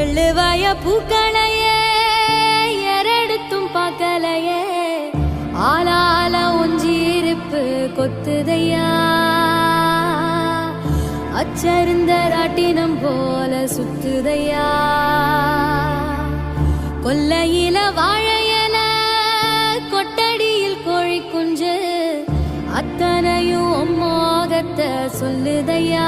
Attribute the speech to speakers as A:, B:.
A: எள்ளுவாய பூக்களையே எரடுத்தும் பார்க்கலையே ஆளால ஒஞ்சிருப்பு கொத்துதையா அச்சருந்த ராட்டினம் போல சுத்துதையா கொல்லையில வாழையல கொட்டடியில் கோழி குஞ்சு அத்தனையும் மோகத்தை சொல்லுதையா